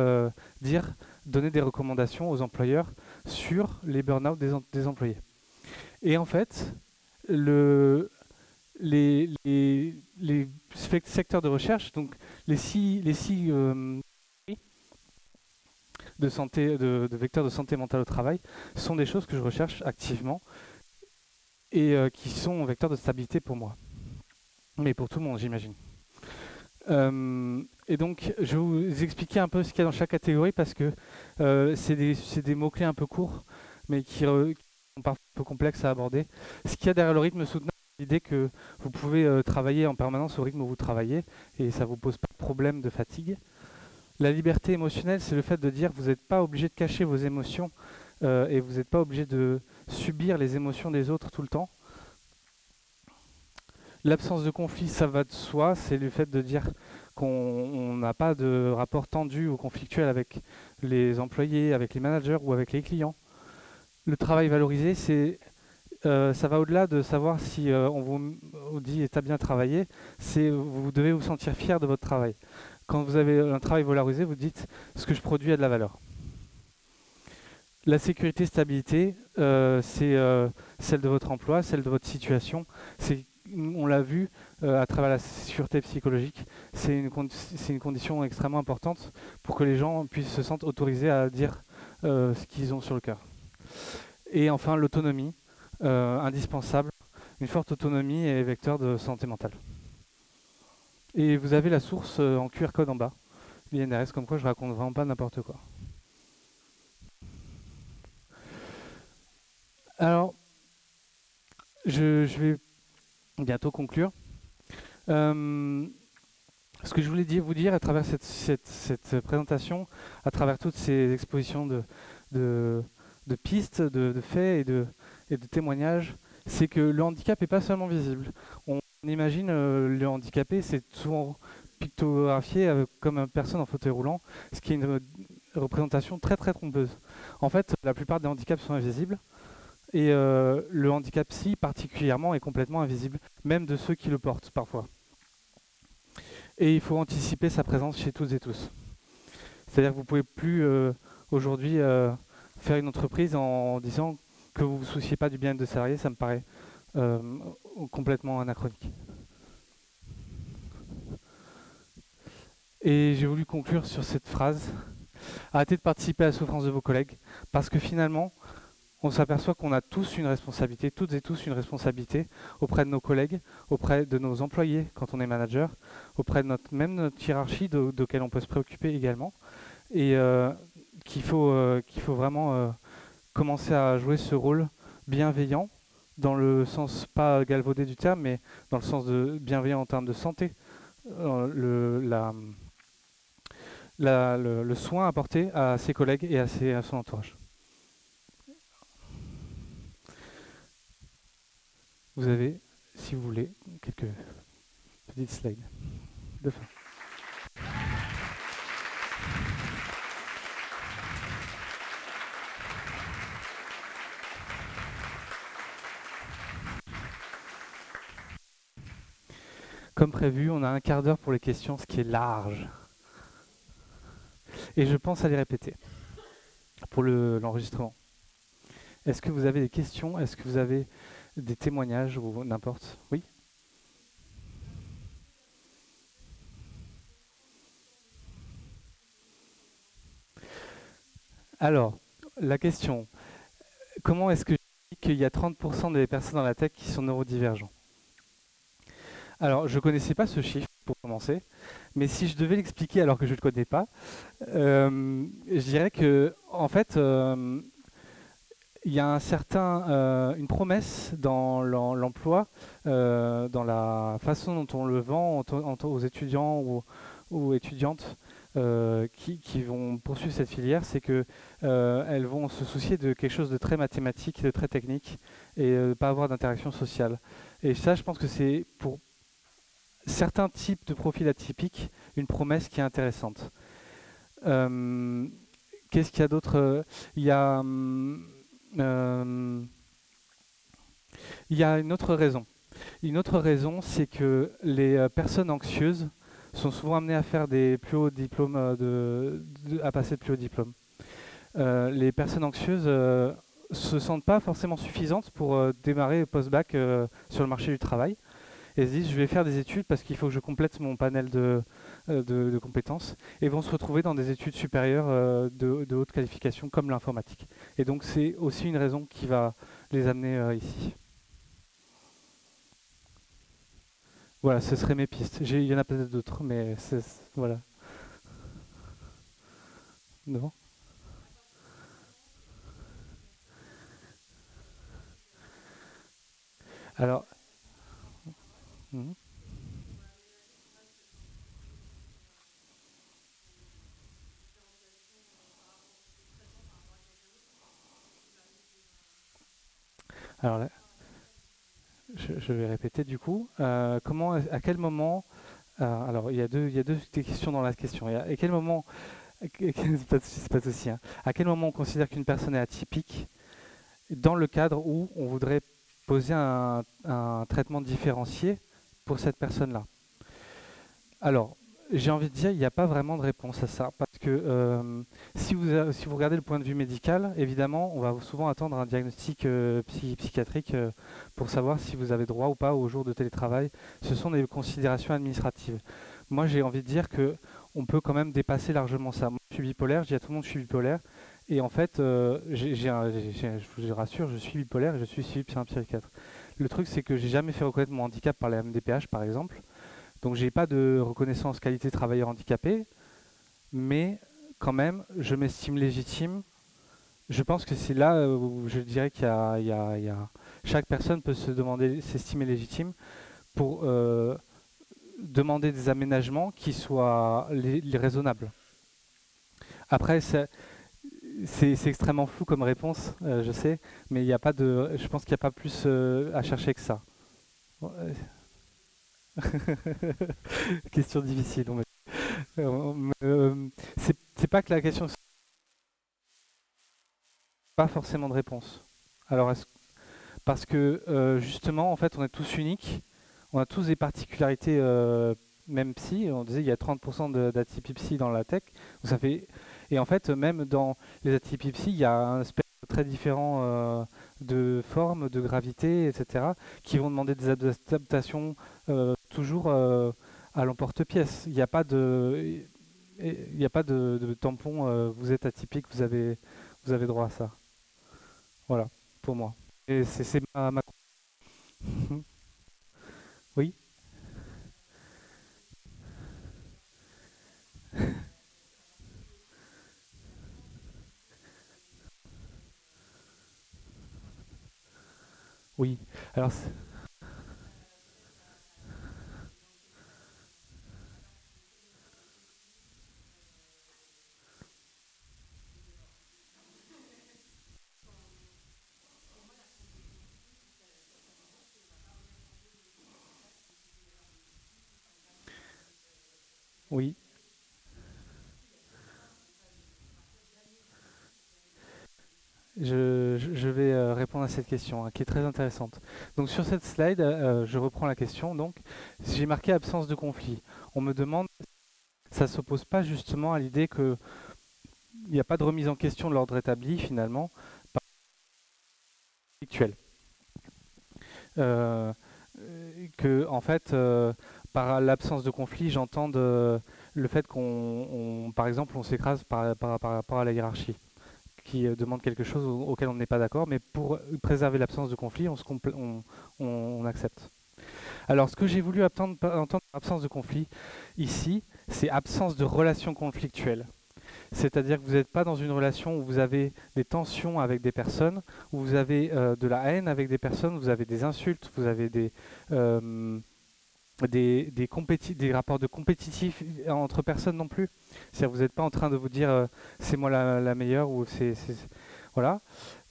donner des recommandations aux employeurs sur les burn-out des employés. Et en fait, les secteurs de recherche, donc les six de santé, de vecteurs de santé mentale au travail, sont des choses que je recherche activement et qui sont vecteurs de stabilité pour moi. Mais pour tout le monde, j'imagine. Et donc, je vais vous expliquer un peu ce qu'il y a dans chaque catégorie parce que c'est des mots-clés un peu courts, mais qui sont parfois un peu complexes à aborder. Ce qu'il y a derrière le rythme soutenable, c'est l'idée que vous pouvez travailler en permanence au rythme où vous travaillez et ça ne vous pose pas de problème de fatigue. La liberté émotionnelle, c'est le fait de dire que vous n'êtes pas obligé de cacher vos émotions et vous n'êtes pas obligé de subir les émotions des autres tout le temps. L'absence de conflit, ça va de soi, c'est le fait de dire qu'on n'a pas de rapport tendu ou conflictuel avec les employés, avec les managers ou avec les clients. Le travail valorisé, ça va au-delà de savoir si on vous dit « t'as bien travaillé », vous devez vous sentir fier de votre travail. Quand vous avez un travail valorisé, vous dites « ce que je produis a de la valeur ». La sécurité, stabilité, c'est celle de votre emploi, celle de votre situation. On l'a vu à travers la sûreté psychologique, c'est une condition extrêmement importante pour que les gens puissent se sentir autorisés à dire ce qu'ils ont sur le cœur. Et enfin, l'autonomie, indispensable. Une forte autonomie est vecteur de santé mentale. Et vous avez la source en QR code en bas, l'INRS, comme quoi je raconte vraiment pas n'importe quoi. Alors, je vais bientôt conclure. Ce que je voulais vous dire à travers cette présentation, à travers toutes ces expositions de pistes, de faits et de témoignages, c'est que le handicap n'est pas seulement visible. On imagine le handicapé, c'est souvent pictographié comme une personne en fauteuil roulant, ce qui est une représentation très très trompeuse. En fait, la plupart des handicaps sont invisibles. Et le handicap psy particulièrement est complètement invisible, même de ceux qui le portent parfois. Et il faut anticiper sa présence chez toutes et tous. C'est-à-dire que vous ne pouvez plus aujourd'hui faire une entreprise en disant que vous ne vous souciez pas du bien-être de salariés, ça me paraît complètement anachronique. Et j'ai voulu conclure sur cette phrase. Arrêtez de participer à la souffrance de vos collègues, parce que finalement, on s'aperçoit qu'on a tous une responsabilité, toutes et tous une responsabilité auprès de nos collègues, auprès de nos employés quand on est manager, auprès de même notre hiérarchie de laquelle on peut se préoccuper également, et qu'il faut vraiment commencer à jouer ce rôle bienveillant, dans le sens pas galvaudé du terme, mais dans le sens de bienveillant en termes de santé, le soin apporté à ses collègues et à son entourage. Vous avez, si vous voulez, quelques petites slides de fin. Comme prévu, on a un quart d'heure pour les questions, ce qui est large. Et je pense à les répéter pour l'enregistrement. Est-ce que vous avez des questions? Est-ce que vous avez des témoignages ou n'importe? Oui? Alors, la question, comment est-ce que je dis qu'il y a 30% des personnes dans la tech qui sont neurodivergents? Alors, je ne connaissais pas ce chiffre pour commencer, mais si je devais l'expliquer alors que je ne le connais pas, je dirais que, en fait, il y a une promesse dans l'emploi, dans la façon dont on le vend aux étudiants ou étudiantes qui vont poursuivre cette filière, c'est qu'elles vont se soucier de quelque chose de très mathématique, de très technique, et pas avoir d'interaction sociale. Et ça, je pense que c'est pour certains types de profils atypiques une promesse qui est intéressante. Euh, Qu'est-ce qu'il y a d'autre? Il y a, euh, il y a une autre raison. Une autre raison, c'est que les personnes anxieuses sont souvent amenées à faire des plus hauts diplômes, à passer de plus hauts diplômes. Les personnes anxieuses se sentent pas forcément suffisantes pour démarrer post-bac sur le marché du travail et se disent je vais faire des études parce qu'il faut que je complète mon panel de compétences et vont se retrouver dans des études supérieures de haute qualification comme l'informatique. Et donc c'est aussi une raison qui va les amener ici. Voilà, ce seraient mes pistes. Il y en a peut-être d'autres, mais voilà. Non. Alors, mhm. Alors là, je vais répéter du coup. À quel moment alors, il y a deux questions dans la question. À quel moment, c'est pas de souci, hein. À quel moment on considère qu'une personne est atypique dans le cadre où on voudrait poser un traitement différencié pour cette personne-là? Alors, j'ai envie de dire, il n'y a pas vraiment de réponse à ça, parce que si vous regardez le point de vue médical, évidemment, on va souvent attendre un diagnostic psychiatrique pour savoir si vous avez droit ou pas aux jours de télétravail. Ce sont des considérations administratives. Moi, j'ai envie de dire que on peut quand même dépasser largement ça. Moi, je suis bipolaire, je dis à tout le monde que je suis bipolaire, et en fait, je vous rassure, je suis bipolaire et je suis suivi par un psychiatre. Le truc, c'est que j'ai jamais fait reconnaître mon handicap par la MDPH, par exemple. Donc j'ai pas de reconnaissance qualité travailleur handicapé, mais quand même, je m'estime légitime. Je pense que c'est là où je dirais chaque personne peut se demander, s'estimer légitime pour demander des aménagements qui soient raisonnables. Après, c'est extrêmement flou comme réponse, je sais, mais il y a pas de, je pense qu'il n'y a pas plus à chercher que ça. Ouais. Question difficile. C'est pas que la question, c'est pas forcément de réponse. Alors, parce que justement, en fait, on est tous uniques, on a tous des particularités, même psy. On disait il y a 30% d'atypie psy dans la tech, donc ça fait. Et en fait, même dans les atypies psy, il y a un spectre très différent de forme, de gravité, etc., qui vont demander des adaptations toujours à l'emporte-pièce. Il n'y a pas de, il n'y a pas de tampon. Vous êtes atypique, vous avez droit à ça. Voilà, pour moi. Et c'est ma. Oui, oui. Alors, oui. Je vais répondre à cette question hein, qui est très intéressante. Donc sur cette slide, je reprends la question. Donc j'ai marqué absence de conflit. On me demande, ça s'oppose pas justement à l'idée qu'il n'y a pas de remise en question de l'ordre établi finalement par actuel. Euh, que en fait, par l'absence de conflit, j'entends le fait par exemple, on s'écrase par rapport à la hiérarchie qui demande quelque chose auquel on n'est pas d'accord, mais pour préserver l'absence de conflit, on accepte. Alors, ce que j'ai voulu entendre par absence de conflit ici, c'est absence de relation conflictuelle. C'est-à-dire que vous n'êtes pas dans une relation où vous avez des tensions avec des personnes, où vous avez de la haine avec des personnes, vous avez des insultes, vous avez euh, des rapports de compétitifs entre personnes non plus. C'est-à-dire que vous n'êtes pas en train de vous dire c'est moi la meilleure ou voilà.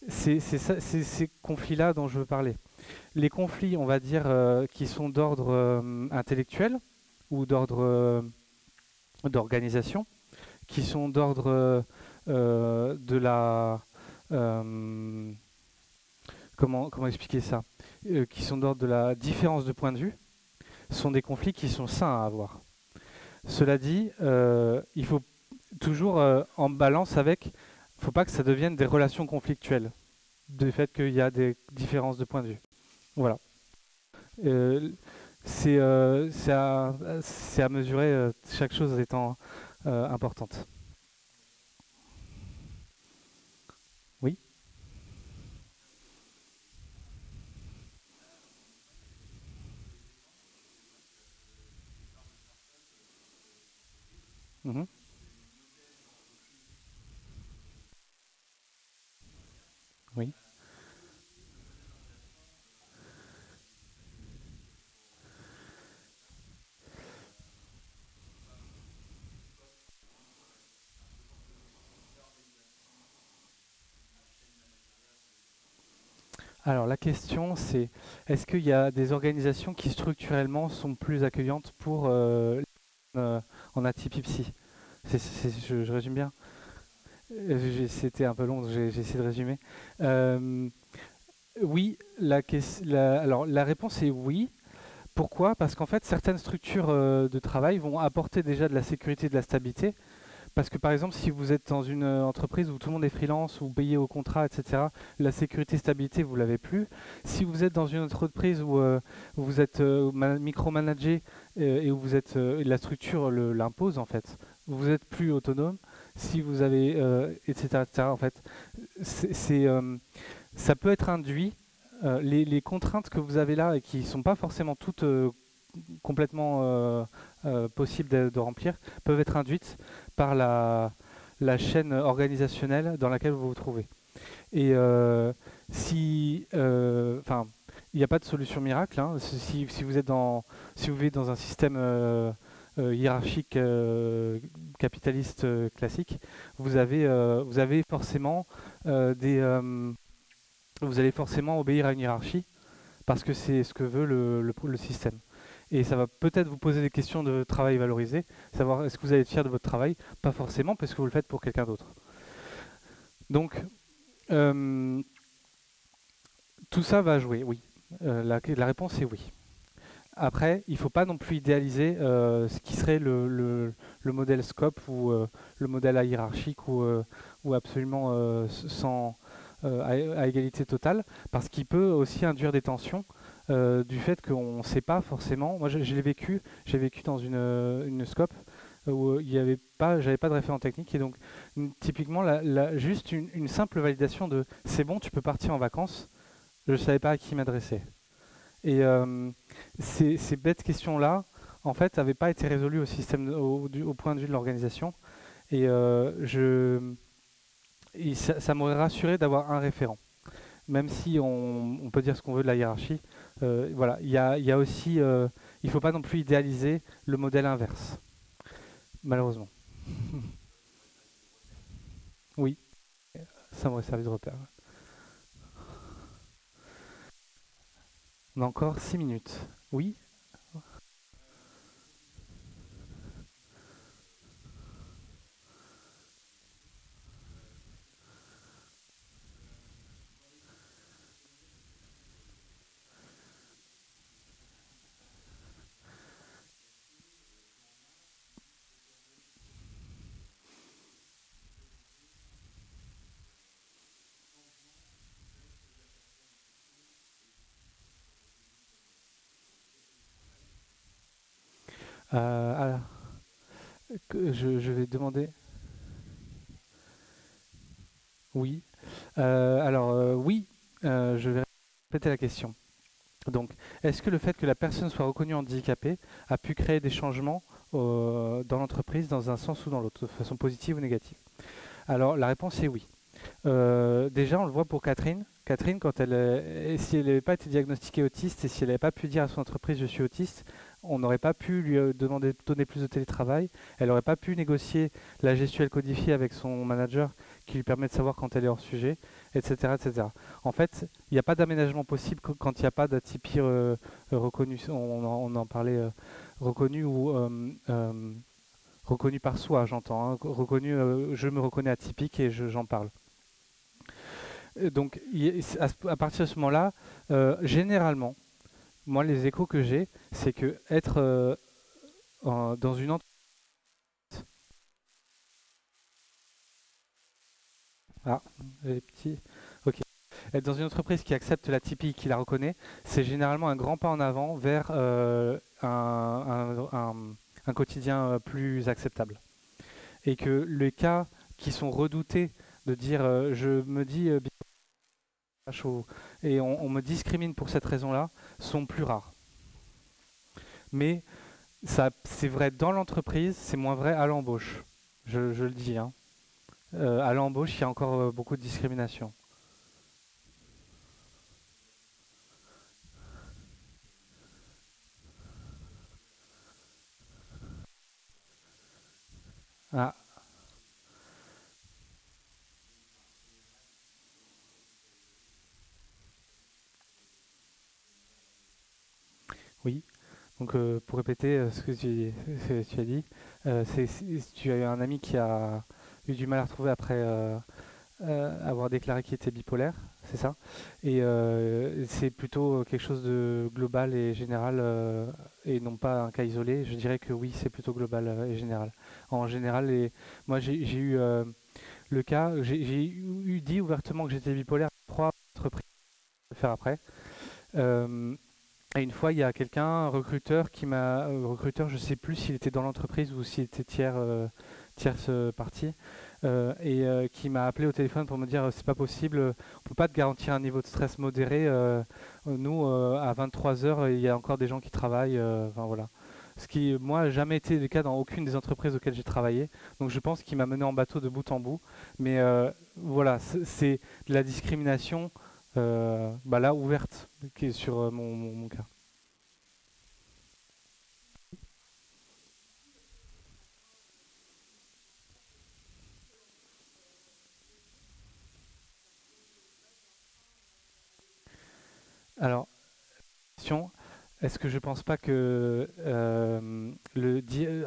C'est ces conflits-là dont je veux parler. Les conflits, on va dire, qui sont d'ordre intellectuel ou d'ordre d'organisation, qui sont d'ordre de la... euh, comment expliquer ça qui sont d'ordre de la différence de point de vue, sont des conflits qui sont sains à avoir. Cela dit, il faut toujours en balance avec, il ne faut pas que ça devienne des relations conflictuelles, du fait qu'il y a des différences de point de vue. Voilà. Euh, c'est à mesurer, chaque chose étant importante. Oui. Mhm. Oui. Alors la question c'est, est-ce qu'il y a des organisations qui structurellement sont plus accueillantes pour en atypipsie? Je résume bien. C'était un peu long, j'ai essayé de résumer. Euh, oui, alors la réponse est oui. Pourquoi? Parce qu'en fait, certaines structures de travail vont apporter déjà de la sécurité et de la stabilité. Parce que par exemple, si vous êtes dans une entreprise où tout le monde est freelance ou payé au contrat, etc., la sécurité, stabilité, vous l'avez plus. Si vous êtes dans une entreprise où vous êtes micromanagé et où vous êtes, la structure l'impose en fait, vous êtes plus autonome. Si vous avez, etc., etc., en fait, c'est, ça peut être induit. Les contraintes que vous avez là et qui ne sont pas forcément toutes complètement possibles de remplir peuvent être induites par la chaîne organisationnelle dans laquelle vous vous trouvez. Et si, enfin, il n'y a pas de solution miracle. Hein. Si vous êtes si vous vivez dans un système hiérarchique capitaliste classique, vous avez forcément vous allez forcément obéir à une hiérarchie parce que c'est ce que veut le système. Et ça va peut-être vous poser des questions de travail valorisé, savoir est-ce que vous allez être fier de votre travail? Pas forcément, parce que vous le faites pour quelqu'un d'autre. Donc, euh, tout ça va jouer, oui. La réponse est oui. Après, il ne faut pas non plus idéaliser ce qui serait le modèle scope ou le modèle à hiérarchique ou absolument sans, à égalité totale, parce qu'il peut aussi induire des tensions du fait qu'on ne sait pas forcément. Moi, je l'ai vécu. J'ai vécu dans une scope où il y avait pas, j'avais pas de référent technique et donc typiquement juste une simple validation de c'est bon, tu peux partir en vacances. Je ne savais pas à qui m'adresser. Et ces bêtes questions-là, en fait, n'avaient pas été résolues au système, au point de vue de l'organisation. Et, ça m'aurait rassuré d'avoir un référent. Même si on peut dire ce qu'on veut de la hiérarchie, voilà, il y a aussi, il ne faut pas non plus idéaliser le modèle inverse, malheureusement. Oui, ça m'aurait servi de repère. On a encore 6 minutes. Oui. Alors, je vais demander. Oui. Oui, je vais répéter la question. Donc, est-ce que le fait que la personne soit reconnue handicapée a pu créer des changements dans l'entreprise dans un sens ou dans l'autre, de façon positive ou négative? Alors, la réponse est oui. Déjà, on le voit pour Catherine. Catherine, si elle n'avait pas été diagnostiquée autiste et si elle n'avait pas pu dire à son entreprise je suis autiste, on n'aurait pas pu lui donner plus de télétravail, elle n'aurait pas pu négocier la gestuelle codifiée avec son manager qui lui permet de savoir quand elle est hors sujet, etc. etc. En fait, il n'y a pas d'aménagement possible quand il n'y a pas d'ATP reconnu, on en parlait, reconnu ou reconnu par soi, j'entends, hein, reconnu, je me reconnais atypique et j'en parle. Donc à partir de ce moment-là, généralement, moi les échos que j'ai, c'est que être dans une entreprise... Ah, les petits... Ok. Être dans une entreprise qui accepte la TPI, qui la reconnaît, c'est généralement un grand pas en avant vers un quotidien plus acceptable. Et que les cas qui sont redoutés de dire je me dis et on me discrimine pour cette raison-là sont plus rares. Mais ça, c'est vrai dans l'entreprise, c'est moins vrai à l'embauche. Je le dis. Hein. À l'embauche, il y a encore beaucoup de discrimination. Ah, oui. Donc pour répéter ce que tu as dit, tu as eu un ami qui a eu du mal à retrouver après avoir déclaré qu'il était bipolaire, c'est ça? Et c'est plutôt quelque chose de global et général et non pas un cas isolé. Je dirais que oui, c'est plutôt global et général. En général, moi j'ai eu le cas, j'ai eu dit ouvertement que j'étais bipolaire, trois entreprises à le faire après. Euh, et une fois, il y a quelqu'un, un recruteur, qui m'a. Recruteur, je sais plus s'il était dans l'entreprise ou s'il était tierce partie, qui m'a appelé au téléphone pour me dire c'est pas possible, on peut pas te garantir un niveau de stress modéré. Nous, à 23 heures, il y a encore des gens qui travaillent. Enfin voilà. Ce qui, moi, n'a jamais été le cas dans aucune des entreprises auxquelles j'ai travaillé. Donc je pense qu'il m'a mené en bateau de bout en bout. Mais voilà, c'est de la discrimination là ouverte qui est sur mon cas. Alors, question, est-ce que je pense pas que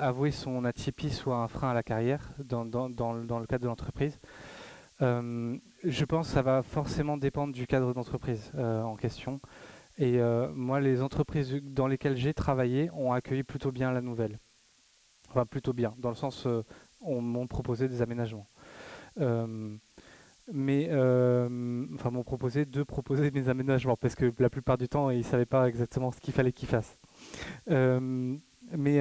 avouer son atypie soit un frein à la carrière dans le cadre de l'entreprise? Je pense que ça va forcément dépendre du cadre d'entreprise en question. Et moi, les entreprises dans lesquelles j'ai travaillé ont accueilli plutôt bien la nouvelle. Enfin, plutôt bien, dans le sens, on m'ont proposé des aménagements. Euh, enfin, m'ont proposé de proposer des aménagements, parce que la plupart du temps, ils ne savaient pas exactement ce qu'il fallait qu'ils fassent. Euh, mais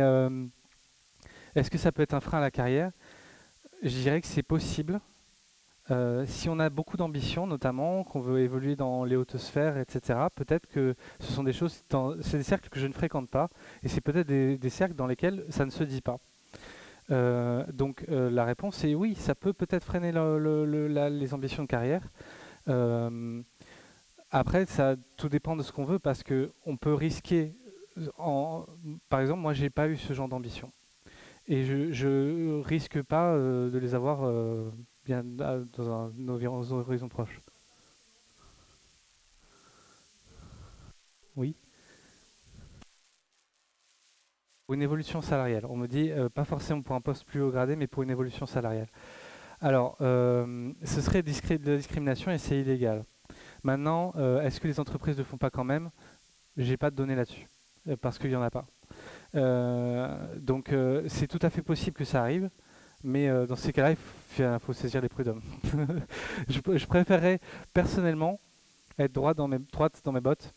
est-ce que ça peut être un frein à la carrière? Je dirais que c'est possible. Si on a beaucoup d'ambition, notamment, qu'on veut évoluer dans les hautes sphères, etc., peut-être que ce sont des choses, c'est des cercles que je ne fréquente pas, et c'est peut-être des cercles dans lesquels ça ne se dit pas. Donc la réponse est oui, ça peut peut-être freiner les ambitions de carrière. Euh, Après, ça tout dépend de ce qu'on veut parce que on peut risquer. Par exemple, moi, j'ai pas eu ce genre d'ambition et je risque pas de les avoir bien dans un horizon proche. Oui. Pour une évolution salariale. On me dit pas forcément pour un poste plus haut gradé, mais pour une évolution salariale. Alors, ce serait de la discrimination et c'est illégal. Maintenant, est-ce que les entreprises ne le font pas quand même? J'ai pas de données là-dessus, parce qu'il n'y en a pas. Donc c'est tout à fait possible que ça arrive, mais dans ces cas-là, faut saisir les prud'hommes. Je préférerais personnellement être droite dans mes bottes,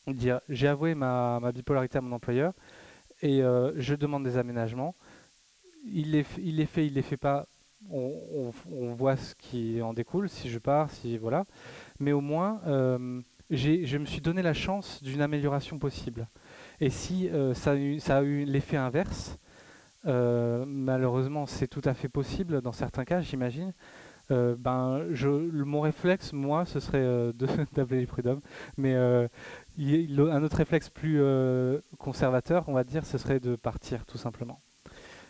dire j'ai avoué ma bipolarité à mon employeur et je demande des aménagements. Il les fait pas. On voit ce qui en découle, si je pars, si voilà. Mais au moins, je me suis donné la chance d'une amélioration possible. Et si ça a eu l'effet inverse, malheureusement c'est tout à fait possible dans certains cas, j'imagine, mon réflexe, moi, ce serait d'appeler les prud'hommes. Mais un autre réflexe plus conservateur, on va dire, ce serait de partir, tout simplement.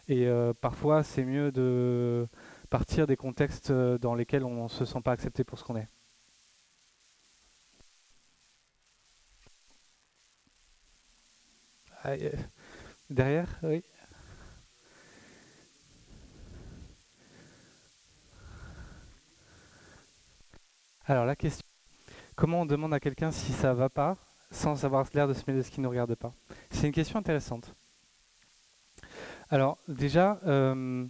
Et parfois, c'est mieux de partir des contextes dans lesquels on ne se sent pas accepté pour ce qu'on est. Ah, derrière, oui. Alors la question, comment on demande à quelqu'un si ça va pas sans avoir l'air de se mêler de ce qui ne nous regarde pas? C'est une question intéressante. Alors déjà, euh,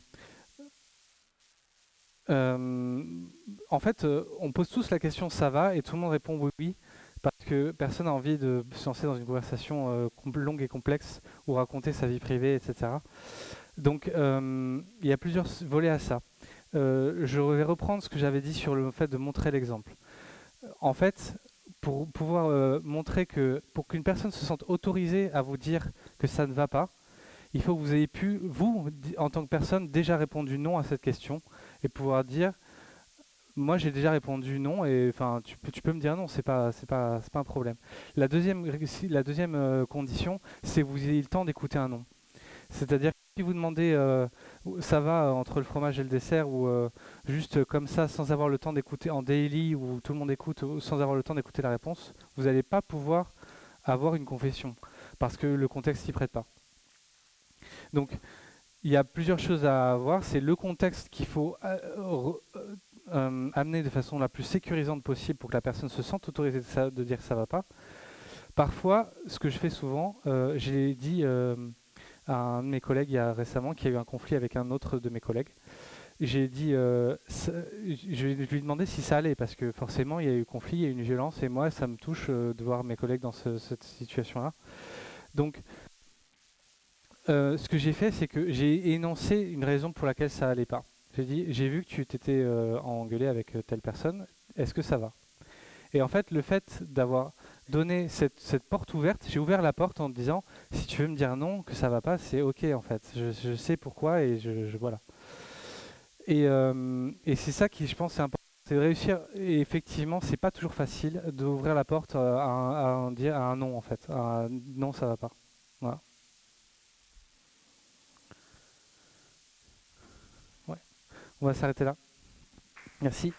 en fait, on pose tous la question ça va et tout le monde répond oui oui parce que personne n'a envie de se lancer dans une conversation longue et complexe ou raconter sa vie privée, etc. Donc il y a plusieurs volets à ça. Je vais reprendre ce que j'avais dit sur le fait de montrer l'exemple. En fait, pour pouvoir montrer que pour qu'une personne se sente autorisée à vous dire que ça ne va pas, il faut que vous ayez pu, vous, en tant que personne, déjà répondu non à cette question et pouvoir dire moi j'ai déjà répondu non et enfin tu peux me dire non, c'est pas un problème. La deuxième condition, c'est que vous ayez le temps d'écouter un non. C'est-à-dire que si vous demandez ça va entre le fromage et le dessert ou juste comme ça sans avoir le temps d'écouter en daily où tout le monde écoute sans avoir le temps d'écouter la réponse, vous n'allez pas pouvoir avoir une confession parce que le contexte s'y prête pas. Donc il y a plusieurs choses à voir. C'est le contexte qu'il faut amener de façon la plus sécurisante possible pour que la personne se sente autorisée de dire que ça va pas. Parfois, ce que je fais souvent, j'ai dit à un de mes collègues il y a récemment qui a eu un conflit avec un autre de mes collègues. J'ai dit, je lui ai demandé si ça allait parce que forcément il y a eu conflit, il y a eu une violence et moi ça me touche de voir mes collègues dans cette situation-là. Donc ce que j'ai fait, c'est que j'ai énoncé une raison pour laquelle ça allait pas. J'ai dit, j'ai vu que tu t'étais engueulé avec telle personne, est-ce que ça va? Et en fait, le fait d'avoir donné cette porte ouverte, j'ai ouvert la porte en te disant, si tu veux me dire non, que ça va pas, c'est ok en fait. Je sais pourquoi et voilà. Et c'est ça qui, je pense, c'est important. C'est de réussir, et effectivement, c'est pas toujours facile d'ouvrir la porte à un non en fait. À un non, ça va pas. Voilà. Ouais. On va s'arrêter là. Merci.